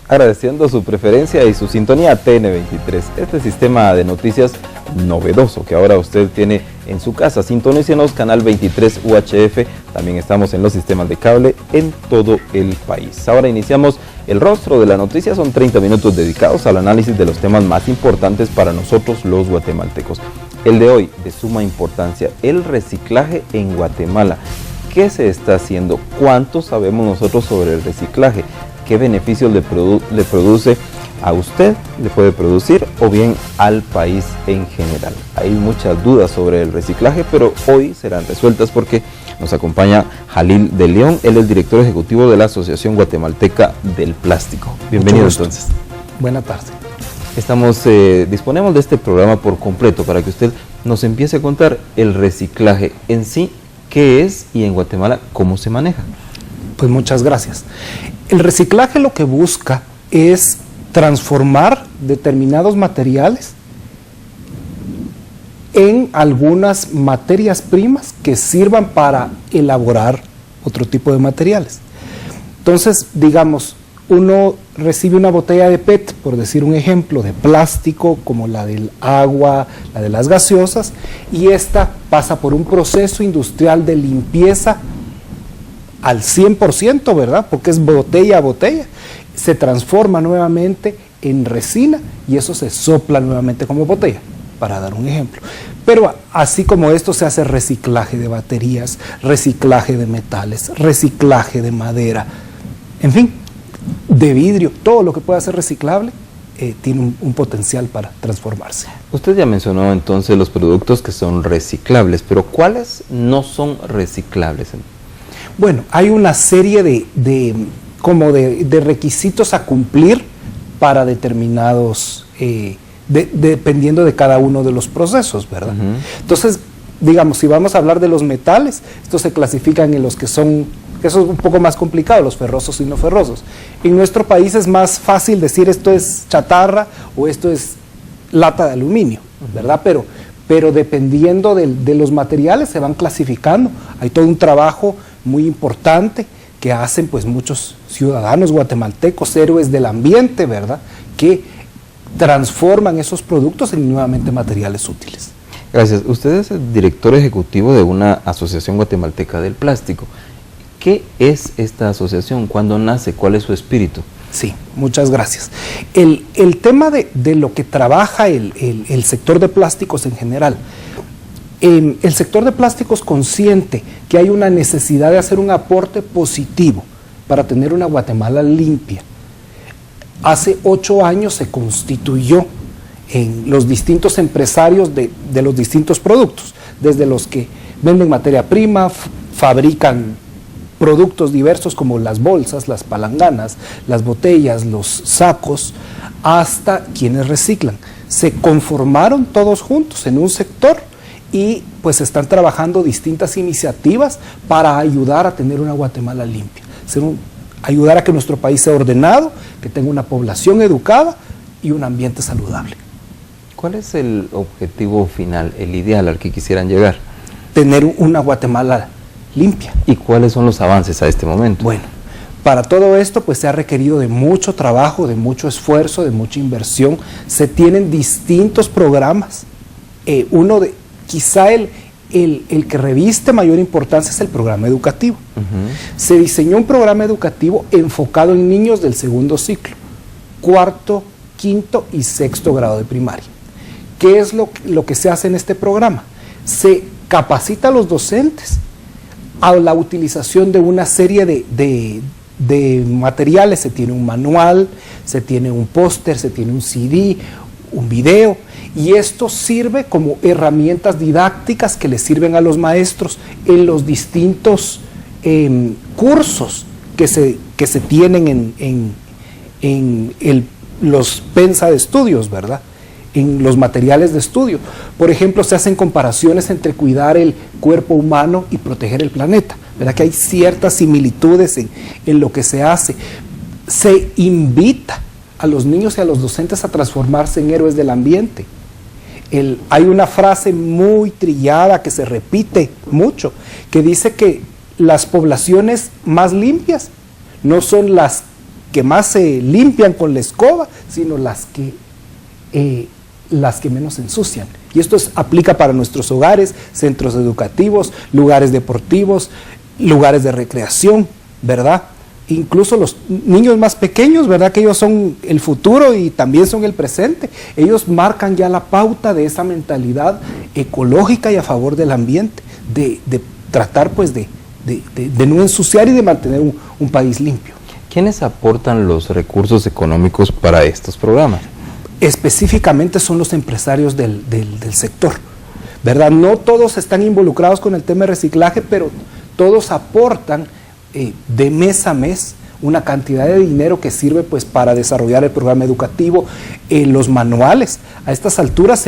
agradeciendo su preferencia y su sintonía a TN23, este sistema de noticias novedoso que ahora usted tiene en su casa. Sintonícenos canal 23 UHF, también estamos en los sistemas de cable en todo el país. Ahora iniciamos el rostro de la noticia, son 30 minutos dedicados al análisis de los temas más importantes para nosotros los guatemaltecos. El de hoy, de suma importancia, el reciclaje en Guatemala. ¿Qué se está haciendo? ¿Cuánto sabemos nosotros sobre el reciclaje? ¿Qué beneficios le produce a usted, le puede producir o bien al país en general? Hay muchas dudas sobre el reciclaje, pero hoy serán resueltas porque nos acompaña Jalil de León, él es director ejecutivo de la Asociación Guatemalteca del Plástico. Bienvenido entonces. Buena tarde. Disponemos de este programa por completo para que usted nos empiece a contar el reciclaje en sí, qué es y en Guatemala cómo se maneja. Pues muchas gracias. El reciclaje lo que busca es transformar determinados materiales en algunas materias primas que sirvan para elaborar otro tipo de materiales. Entonces, digamos, uno recibe una botella de PET, por decir un ejemplo, de plástico, como la del agua, la de las gaseosas, y esta pasa por un proceso industrial de limpieza al 100%, ¿verdad? Porque es botella a botella, se transforma nuevamente en resina y eso se sopla nuevamente como botella, para dar un ejemplo. Pero así como esto se hace reciclaje de baterías, reciclaje de metales, reciclaje de madera, en fin, de vidrio, todo lo que pueda ser reciclable tiene un potencial para transformarse. Usted ya mencionó entonces los productos que son reciclables, pero ¿cuáles no son reciclables? Bueno, hay una serie de requisitos a cumplir para determinados, dependiendo de cada uno de los procesos, ¿verdad? Entonces, digamos, si vamos a hablar de los metales, estos se clasifican en los que son, eso es un poco más complicado, los ferrosos y no ferrosos. En nuestro país es más fácil decir esto es chatarra o esto es lata de aluminio, ¿verdad? Pero dependiendo de los materiales se van clasificando. Hay todo un trabajo muy importante que hacen pues muchos ciudadanos guatemaltecos, héroes del ambiente, ¿verdad?, que transforman esos productos en nuevamente materiales útiles. Gracias. Usted es el director ejecutivo de una asociación guatemalteca del plástico. ¿Qué es esta asociación? ¿Cuándo nace? ¿Cuál es su espíritu? Sí, muchas gracias. El tema de lo que trabaja el sector de plásticos en general, el sector de plásticos consciente que hay una necesidad de hacer un aporte positivo para tener una Guatemala limpia. Hace 8 años se constituyó en los distintos empresarios de los distintos productos, desde los que venden materia prima, fabrican productos diversos como las bolsas, las palanganas, las botellas, los sacos, hasta quienes reciclan. Se conformaron todos juntos en un sector y pues están trabajando distintas iniciativas para ayudar a tener una Guatemala limpia, ayudar a que nuestro país sea ordenado, que tenga una población educada y un ambiente saludable. ¿Cuál es el objetivo final, el ideal al que quisieran llegar? Tener una Guatemala limpia. ¿Y cuáles son los avances a este momento? Bueno, para todo esto pues se ha requerido de mucho trabajo, de mucho esfuerzo, de mucha inversión. Se tienen distintos programas. Quizá el que reviste mayor importancia es el programa educativo. Se diseñó un programa educativo enfocado en niños del segundo ciclo, 4º, 5º y 6º grado de primaria. ¿Qué es lo que se hace en este programa? Se capacita a los docentes a la utilización de una serie de materiales. Se tiene un manual, se tiene un póster, se tiene un CD, un video, y esto sirve como herramientas didácticas que les sirven a los maestros en los distintos cursos que se tienen en los pensa de estudios, ¿verdad?, en los materiales de estudio. Por ejemplo, se hacen comparaciones entre cuidar el cuerpo humano y proteger el planeta, ¿verdad?, que hay ciertas similitudes en lo que se hace. Se invita a los niños y a los docentes a transformarse en héroes del ambiente. Hay una frase muy trillada que se repite mucho, que dice que las poblaciones más limpias no son las que más se limpian con la escoba, sino las que menos se ensucian. Y esto aplica para nuestros hogares, centros educativos, lugares deportivos, lugares de recreación, ¿verdad? Incluso los niños más pequeños, ¿verdad? Que ellos son el futuro y también son el presente. Ellos marcan ya la pauta de esa mentalidad ecológica y a favor del ambiente, de tratar pues de no ensuciar y de mantener un país limpio. ¿Quiénes aportan los recursos económicos para estos programas? Específicamente son los empresarios del sector, ¿verdad? No todos están involucrados con el tema de reciclaje, pero todos aportan de mes a mes una cantidad de dinero que sirve pues para desarrollar el programa educativo, los manuales. A estas alturas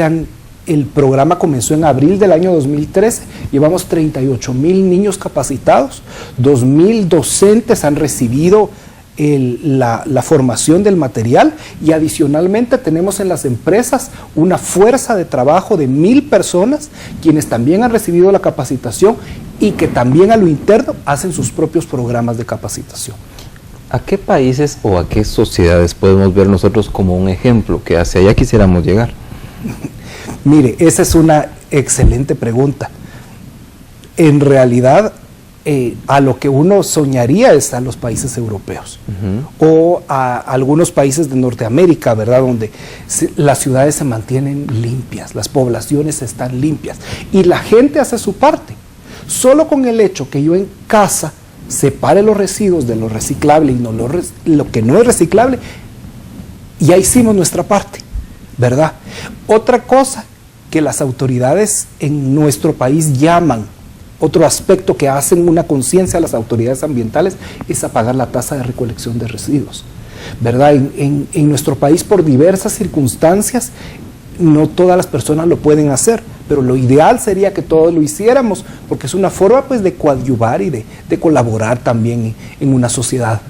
el programa comenzó en abril del año 2013, llevamos 38,000 niños capacitados, 2,000 docentes han recibido la formación del material y adicionalmente tenemos en las empresas una fuerza de trabajo de 1,000 personas quienes también han recibido la capacitación y que también a lo interno hacen sus propios programas de capacitación. ¿A qué países o a qué sociedades podemos ver nosotros como un ejemplo que hacia allá quisiéramos llegar? Mire, esa es una excelente pregunta. En realidad, a lo que uno soñaría es a los países europeos o a algunos países de Norteamérica, ¿verdad? Donde las ciudades se mantienen limpias, las poblaciones están limpias y la gente hace su parte. Solo con el hecho que yo en casa separe los residuos de lo reciclable y no lo que no es reciclable, ya hicimos nuestra parte, ¿verdad? Otra cosa que las autoridades en nuestro país llaman, otro aspecto que hacen una conciencia a las autoridades ambientales es apagar la tasa de recolección de residuos, ¿verdad? En nuestro país por diversas circunstancias no todas las personas lo pueden hacer, pero lo ideal sería que todos lo hiciéramos porque es una forma pues de coadyuvar y de colaborar también en una sociedad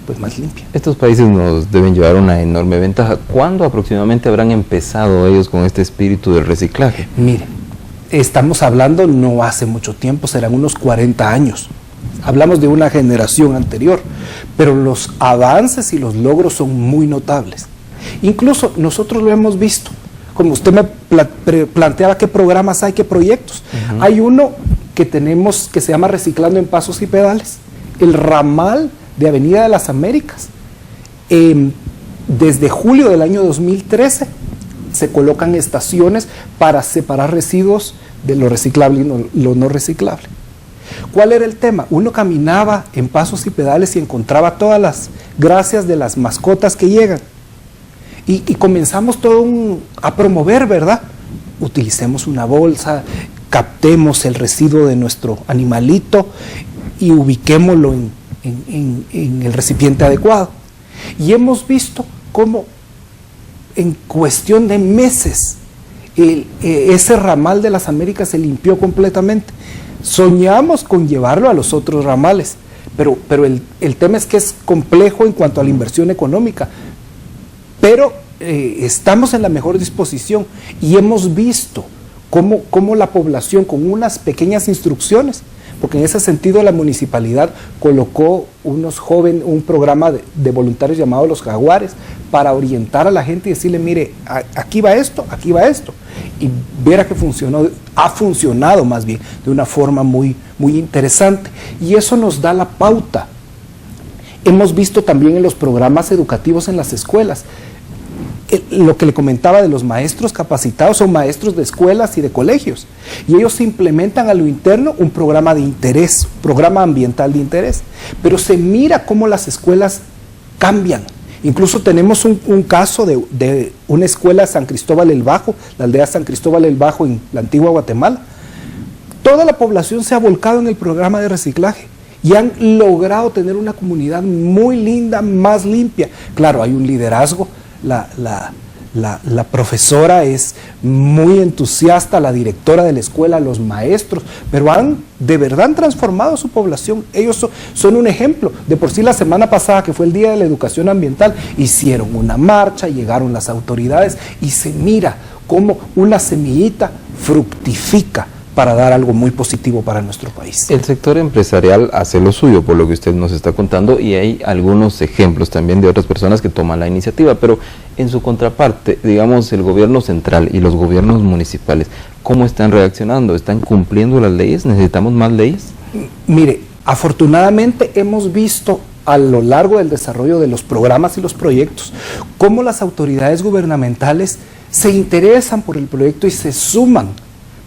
pues más limpia. Estos países nos deben llevar una enorme ventaja. ¿Cuándo aproximadamente habrán empezado ellos con este espíritu del reciclaje? Mire, estamos hablando no hace mucho tiempo, serán unos 40 años. Hablamos de una generación anterior, pero los avances y los logros son muy notables. Incluso nosotros lo hemos visto, como usted me planteaba qué programas hay, qué proyectos. Hay uno que tenemos que se llama Reciclando en Pasos y Pedales, el ramal de Avenida de las Américas. Desde julio del año 2013 se colocan estaciones para separar residuos de lo reciclable y lo no reciclable. ¿Cuál era el tema? Uno caminaba en Pasos y Pedales y encontraba todas las gracias de las mascotas que llegan. Y comenzamos a promover, ¿verdad? Utilicemos una bolsa, captemos el residuo de nuestro animalito y ubiquémoslo en el recipiente adecuado. Y hemos visto cómo en cuestión de meses ese ramal de las Américas se limpió completamente. Soñamos con llevarlo a los otros ramales, pero el tema es que es complejo en cuanto a la inversión económica. Pero estamos en la mejor disposición y hemos visto cómo la población con unas pequeñas instrucciones, porque en ese sentido la municipalidad colocó un programa de voluntarios llamado Los Jaguares para orientar a la gente y decirle, mire, aquí va esto, y viera que ha funcionado más bien de una forma muy, muy interesante y eso nos da la pauta. Hemos visto también en los programas educativos en las escuelas, lo que le comentaba de los maestros capacitados son maestros de escuelas y de colegios y ellos implementan a lo interno un programa de interés, programa ambiental de interés, pero se mira cómo las escuelas cambian. Incluso tenemos un caso de una escuela San Cristóbal el Bajo, la aldea San Cristóbal el Bajo en la antigua Guatemala. Toda la población se ha volcado en el programa de reciclaje y han logrado tener una comunidad muy linda, más limpia. Claro, hay un liderazgo. La profesora es muy entusiasta, la directora de la escuela, los maestros, pero de verdad han transformado su población. Ellos son un ejemplo. De por sí la semana pasada, que fue el Día de la Educación Ambiental, hicieron una marcha, llegaron las autoridades y se mira cómo una semillita fructifica para dar algo muy positivo para nuestro país. El sector empresarial hace lo suyo, por lo que usted nos está contando, y hay algunos ejemplos también de otras personas que toman la iniciativa, pero en su contraparte, digamos, el gobierno central y los gobiernos municipales, ¿cómo están reaccionando? ¿Están cumpliendo las leyes? ¿Necesitamos más leyes? Mire, afortunadamente hemos visto a lo largo del desarrollo de los programas y los proyectos cómo las autoridades gubernamentales se interesan por el proyecto y se suman,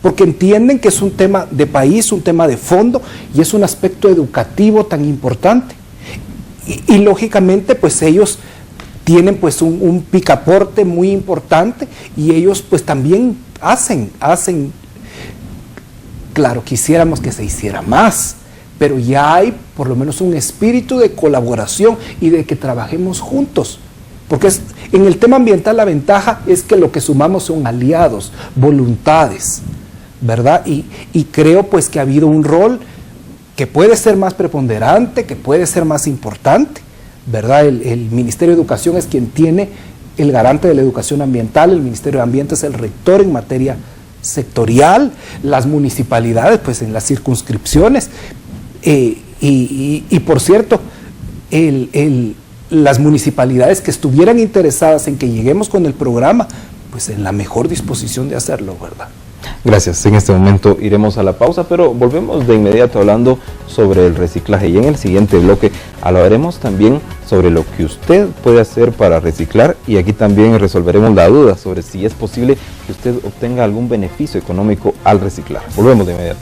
porque entienden que es un tema de país, un tema de fondo, y es un aspecto educativo tan importante. Y lógicamente, pues ellos tienen pues un picaporte muy importante, y ellos pues también hacen, claro, quisiéramos que se hiciera más, pero ya hay por lo menos un espíritu de colaboración y de que trabajemos juntos. Porque en el tema ambiental la ventaja es que lo que sumamos son aliados, voluntades, ¿verdad? Y creo pues que ha habido un rol que puede ser más preponderante, que puede ser más importante, ¿verdad? El Ministerio de Educación es quien tiene el garante de la educación ambiental, el Ministerio de Ambiente es el rector en materia sectorial, las municipalidades pues en las circunscripciones, y por cierto, las municipalidades que estuvieran interesadas en que lleguemos con el programa, pues en la mejor disposición de hacerlo, ¿verdad? Gracias. En este momento iremos a la pausa, pero volvemos de inmediato hablando sobre el reciclaje, y en el siguiente bloque hablaremos también sobre lo que usted puede hacer para reciclar, y aquí también resolveremos la duda sobre si es posible que usted obtenga algún beneficio económico al reciclar. Volvemos de inmediato.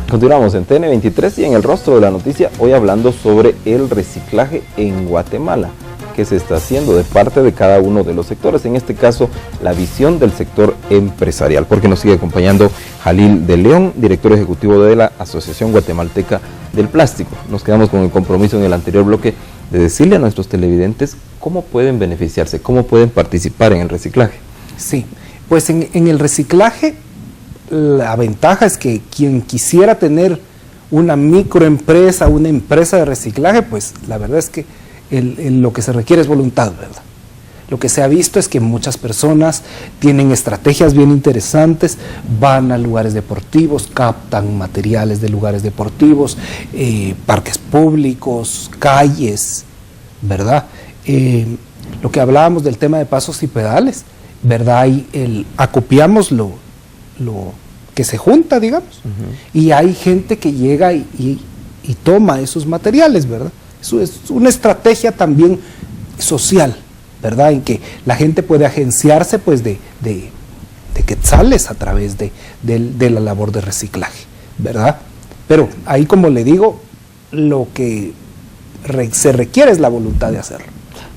Continuamos en TN23 y en el rostro de la noticia, hoy hablando sobre el reciclaje en Guatemala, que se está haciendo de parte de cada uno de los sectores, en este caso la visión del sector empresarial, porque nos sigue acompañando Jalil de León, director ejecutivo de la Asociación Guatemalteca del Plástico. Nos quedamos con el compromiso en el anterior bloque de decirle a nuestros televidentes cómo pueden beneficiarse, cómo pueden participar en el reciclaje. Sí, pues en el reciclaje la ventaja es que quien quisiera tener una microempresa, una empresa de reciclaje, pues la verdad es que lo que se requiere es voluntad, ¿verdad? Lo que se ha visto es que muchas personas tienen estrategias bien interesantes, van a lugares deportivos, captan materiales de lugares deportivos, parques públicos, calles, ¿verdad? Lo que hablábamos del tema de pasos y pedales, ¿verdad? Acopiamos lo que se junta, digamos, y hay gente que llega y toma esos materiales, ¿verdad? Eso es una estrategia también social, ¿verdad? En que la gente puede agenciarse pues de quetzales a través de la labor de reciclaje, ¿verdad? Pero ahí, como le digo, lo que se requiere es la voluntad de hacerlo.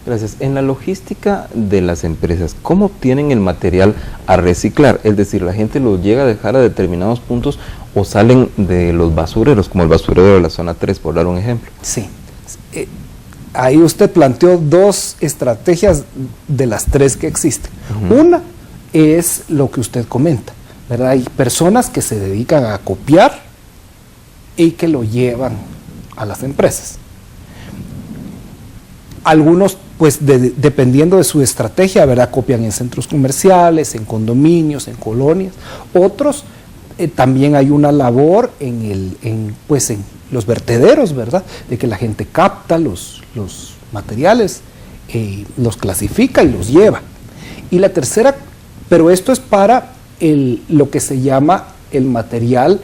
Gracias. En la logística de las empresas, ¿cómo obtienen el material a reciclar? Es decir, ¿la gente lo llega a dejar a determinados puntos o salen de los basureros, como el basurero de la zona 3, por dar un ejemplo? Sí. Ahí usted planteó dos estrategias de las tres que existen. Una es lo que usted comenta, ¿verdad? Hay personas que se dedican a copiar y que lo llevan a las empresas. Algunos, pues dependiendo de su estrategia, ¿verdad?, copian en centros comerciales, en condominios, en colonias. Otros, también hay una labor en los vertederos, ¿verdad?, de que la gente capta los materiales, los clasifica y los lleva. Y la tercera, pero esto es para lo que se llama el material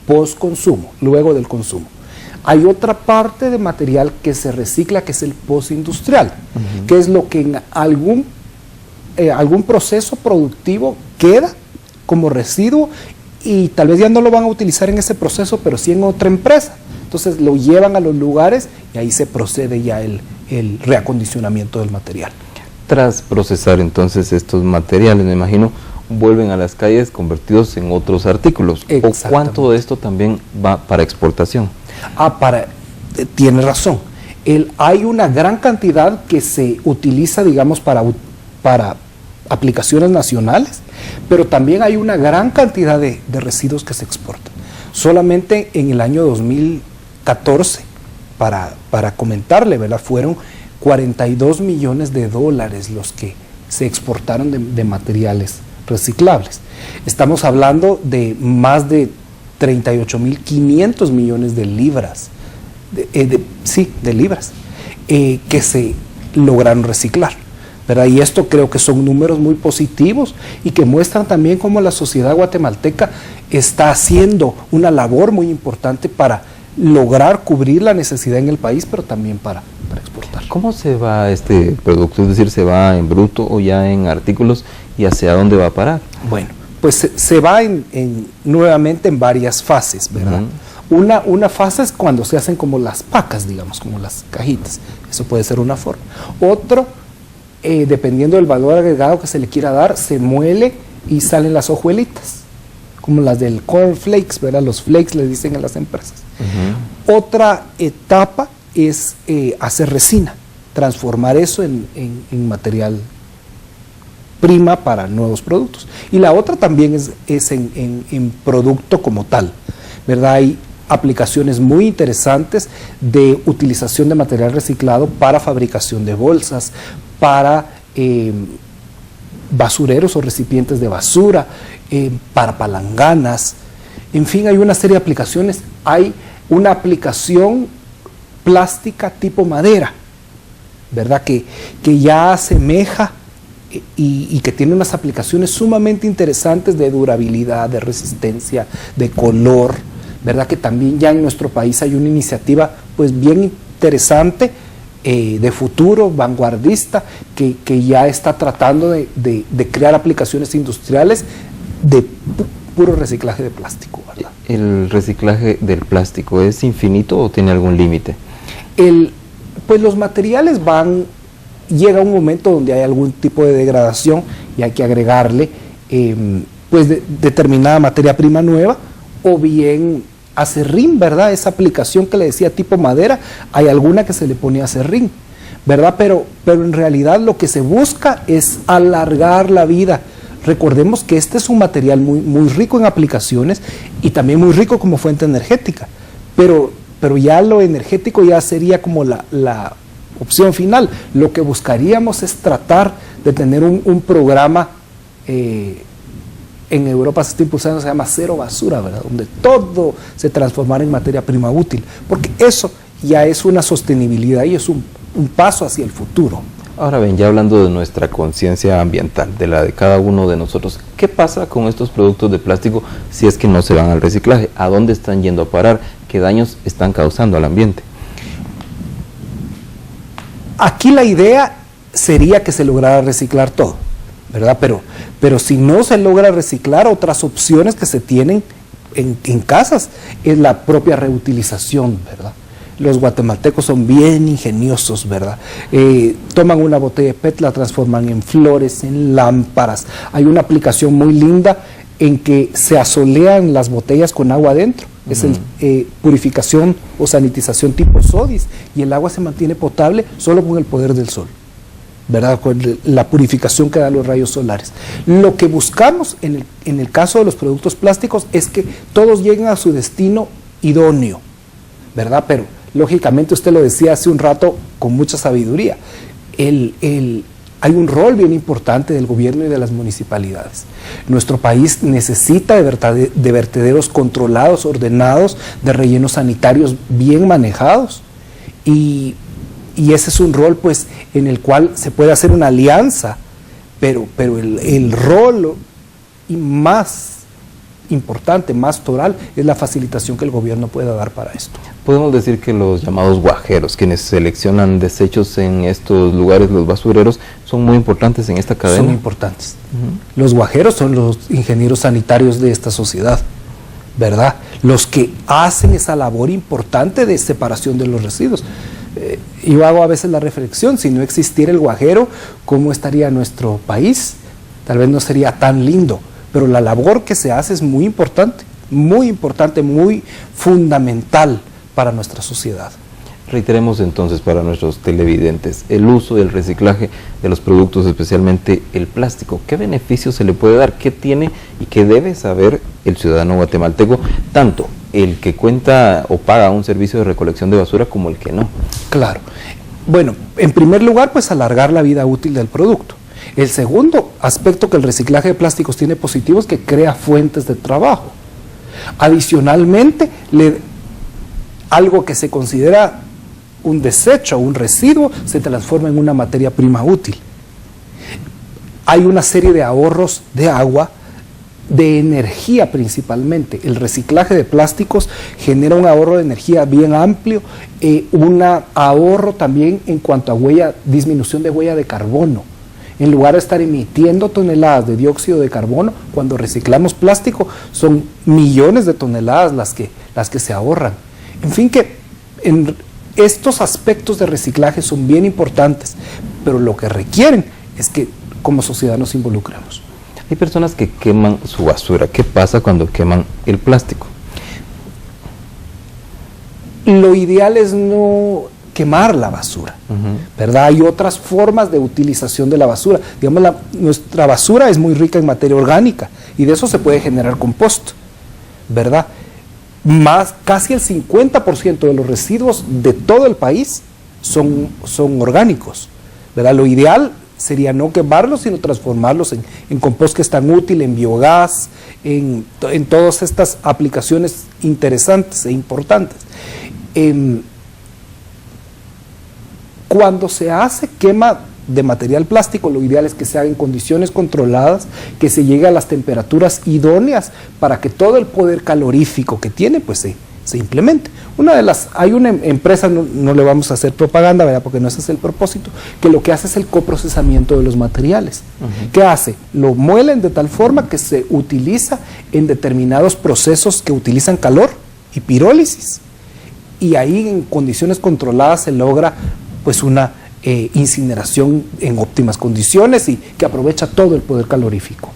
post-consumo, luego del consumo. Hay otra parte de material que se recicla, que es el postindustrial, que es lo que en algún proceso productivo queda como residuo y tal vez ya no lo van a utilizar en ese proceso, pero sí en otra empresa. Entonces lo llevan a los lugares y ahí se procede ya el reacondicionamiento del material. Tras procesar entonces estos materiales, me imagino, vuelven a las calles convertidos en otros artículos. ¿O cuánto de esto también va para exportación? Tiene razón. Hay una gran cantidad que se utiliza, digamos, para aplicaciones nacionales, pero también hay una gran cantidad de residuos que se exportan. Solamente en el año 2014, para comentarle, ¿verdad?, fueron 42 millones de dólares los que se exportaron de materiales reciclables. Estamos hablando de más de 38.500 millones de libras, de libras, que se lograron reciclar, ¿verdad? Y esto creo que son números muy positivos y que muestran también cómo la sociedad guatemalteca está haciendo una labor muy importante para lograr cubrir la necesidad en el país, pero también para exportar. ¿Cómo se va este producto? Es decir, ¿se va en bruto o ya en artículos y hacia dónde va a parar? Bueno, pues se va nuevamente en varias fases, ¿verdad? Una fase es cuando se hacen como las pacas, digamos, como las cajitas. Eso puede ser una forma. Otro, dependiendo del valor agregado que se le quiera dar, se muele y salen las hojuelitas, como las del corn flakes, ¿verdad? Los flakes le dicen a las empresas. Otra etapa es hacer resina, transformar eso en material prima para nuevos productos. Y la otra también es en producto como tal, ¿verdad? Hay aplicaciones muy interesantes de utilización de material reciclado para fabricación de bolsas, para basureros o recipientes de basura, para palanganas, en fin, hay una serie de aplicaciones. Hay una aplicación plástica tipo madera, ¿verdad?, que ya asemeja y que tiene unas aplicaciones sumamente interesantes de durabilidad, de resistencia, de color, ¿verdad?, que también ya en nuestro país hay una iniciativa pues bien interesante, de futuro, vanguardista, que ya está tratando de crear aplicaciones industriales de puro reciclaje de plástico, ¿verdad? ¿El reciclaje del plástico es infinito o tiene algún límite? Pues los materiales llega un momento donde hay algún tipo de degradación y hay que agregarle pues determinada materia prima nueva, o bien acerrín, ¿verdad? Esa aplicación que le decía tipo madera, hay alguna que se le pone acerrín, ¿verdad? Pero en realidad lo que se busca es alargar la vida. Recordemos que este es un material muy rico en aplicaciones y también muy rico como fuente energética, pero ya lo energético ya sería como la opción final. Lo que buscaríamos es tratar de tener un programa, en Europa se está impulsando, se llama Cero Basura, ¿verdad?, donde todo se transformara en materia prima útil, porque eso ya es una sostenibilidad y es un paso hacia el futuro. Ahora bien, ya hablando de nuestra conciencia ambiental, de la de cada uno de nosotros, ¿qué pasa con estos productos de plástico si es que no se van al reciclaje? ¿A dónde están yendo a parar? ¿Qué daños están causando al ambiente? Aquí la idea sería que se lograra reciclar todo, ¿verdad? Pero si no se logra reciclar, otras opciones que se tienen en casas es la propia reutilización, ¿verdad? Los guatemaltecos son bien ingeniosos, ¿verdad? Toman una botella de PET, la transforman en flores, en lámparas. Hay una aplicación muy linda en que se asolean las botellas con agua adentro. Es purificación o sanitización tipo SODIS, y el agua se mantiene potable solo con el poder del sol, ¿verdad?, con la purificación que dan los rayos solares. Lo que buscamos en el caso de los productos plásticos es que todos lleguen a su destino idóneo, ¿verdad? Pero lógicamente, usted lo decía hace un rato con mucha sabiduría, hay un rol bien importante del gobierno y de las municipalidades. Nuestro país necesita de vertederos controlados, ordenados, de rellenos sanitarios bien manejados, y ese es un rol pues en el cual se puede hacer una alianza, pero el rol y más importante, más total, es la facilitación que el gobierno pueda dar para esto. Podemos decir que los llamados guajeros, quienes seleccionan desechos en estos lugares, los basureros, son muy importantes en esta cadena. Son importantes. Los guajeros son los ingenieros sanitarios de esta sociedad, ¿verdad? Los que hacen esa labor importante de separación de los residuos. Yo hago a veces la reflexión, si no existiera el guajero, ¿cómo estaría nuestro país? Tal vez no sería tan lindo, pero la labor que se hace es muy importante, muy fundamental para nuestra sociedad. Reiteremos entonces para nuestros televidentes el uso del reciclaje de los productos, especialmente el plástico. ¿Qué beneficios se le puede dar? ¿Qué tiene y qué debe saber el ciudadano guatemalteco, tanto el que cuenta o paga un servicio de recolección de basura como el que no. Claro. Bueno, en primer lugar, pues alargar la vida útil del producto. El segundo aspecto que el reciclaje de plásticos tiene positivo es que crea fuentes de trabajo. Adicionalmente, algo que se considera un desecho o un residuo se transforma en una materia prima útil. Hay una serie de ahorros de agua, de energía principalmente. El reciclaje de plásticos genera un ahorro de energía bien amplio, un ahorro también en cuanto a disminución de huella de carbono. En lugar de estar emitiendo toneladas de dióxido de carbono, cuando reciclamos plástico son millones de toneladas las que se ahorran. En fin, que estos aspectos de reciclaje son bien importantes, pero lo que requieren es que como sociedad nos involucremos. Hay personas que queman su basura. ¿Qué pasa cuando queman el plástico? Lo ideal es no quemar la basura, ¿verdad? Hay otras formas de utilización de la basura. Digamos, nuestra basura es muy rica en materia orgánica y de eso se puede generar compost, ¿verdad? Casi el 50% de los residuos de todo el país son orgánicos, ¿verdad? Lo ideal sería no quemarlos, sino transformarlos en compost, que es tan útil, en biogás, en todas estas aplicaciones interesantes e importantes. Cuando se hace quema de material plástico, lo ideal es que se haga en condiciones controladas, que se llegue a las temperaturas idóneas para que todo el poder calorífico que tiene pues se implemente. Hay una empresa, no le vamos a hacer propaganda, ¿verdad?, porque no ese es el propósito, que lo que hace es el coprocesamiento de los materiales. ¿Qué hace? Lo muelen de tal forma que se utiliza en determinados procesos que utilizan calor y pirólisis, y ahí en condiciones controladas se logra pues una incineración en óptimas condiciones y que aprovecha todo el poder calorífico.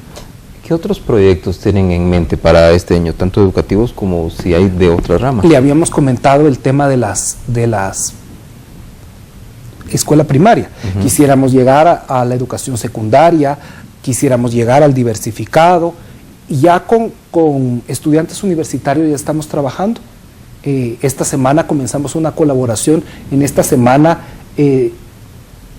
¿Qué otros proyectos tienen en mente para este año, tanto educativos como si hay de otras ramas? Le habíamos comentado el tema de las escuela primaria. Quisiéramos llegar a la educación secundaria, quisiéramos llegar al diversificado, y ya con estudiantes universitarios ya estamos trabajando. Esta semana comenzamos una colaboración en esta semana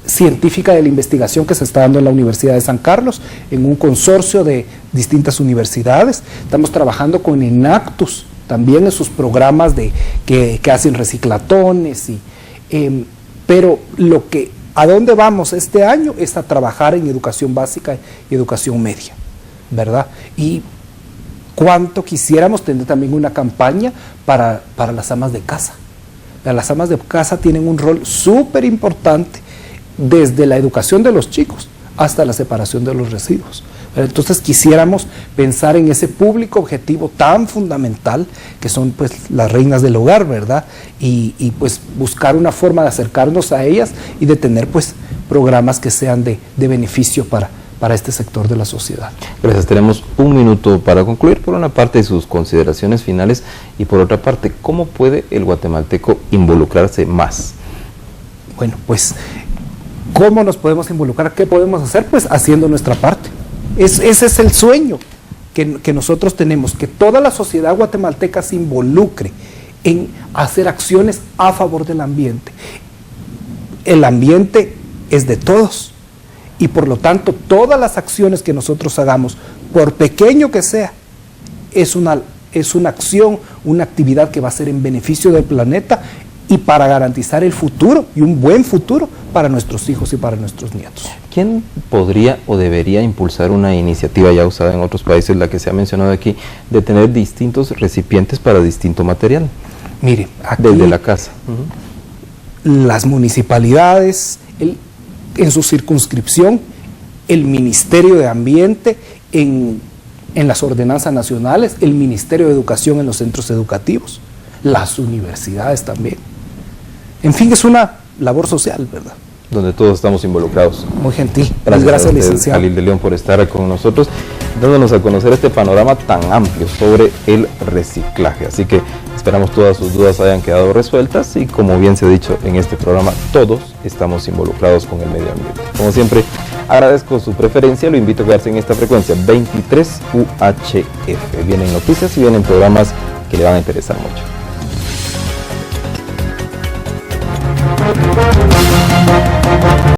científica de la investigación que se está dando en la Universidad de San Carlos, en un consorcio de distintas universidades. Estamos trabajando con Enactus, también en sus programas que hacen reciclatones, pero a dónde vamos este año es a trabajar en educación básica y educación media, ¿verdad? Y cuánto quisiéramos tener también una campaña para las amas de casa. Las amas de casa tienen un rol súper importante desde la educación de los chicos hasta la separación de los residuos. Entonces quisiéramos pensar en ese público objetivo tan fundamental que son pues las reinas del hogar, ¿verdad? Y pues buscar una forma de acercarnos a ellas y de tener pues programas que sean de beneficio para este sector de la sociedad. Gracias. Tenemos un minuto para concluir. Por una parte, sus consideraciones finales, y por otra parte, ¿cómo puede el guatemalteco involucrarse más? Bueno, pues, ¿cómo nos podemos involucrar? ¿Qué podemos hacer? Pues haciendo nuestra parte. Ese es el sueño que nosotros tenemos, que toda la sociedad guatemalteca se involucre en hacer acciones a favor del ambiente. El ambiente es de todos. Y por lo tanto, todas las acciones que nosotros hagamos, por pequeño que sea, es una acción, una actividad que va a ser en beneficio del planeta y para garantizar el futuro, y un buen futuro para nuestros hijos y para nuestros nietos. ¿Quién podría o debería impulsar una iniciativa ya usada en otros países, la que se ha mencionado aquí, de tener distintos recipientes para distinto material? Mire, aquí desde la casa. Las municipalidades, en su circunscripción, el Ministerio de Ambiente en las ordenanzas nacionales, el Ministerio de Educación en los centros educativos, las universidades también. En fin, es una labor social, ¿verdad? Donde todos estamos involucrados. Muy gentil. Gracias, licenciado Khalil de León, por estar con nosotros, dándonos a conocer este panorama tan amplio sobre el reciclaje. Así que esperamos todas sus dudas hayan quedado resueltas y, como bien se ha dicho en este programa, todos estamos involucrados con el medio ambiente. Como siempre, Agradezco su preferencia, lo invito a quedarse en esta frecuencia 23 UHF. Vienen noticias y vienen programas que le van a interesar mucho.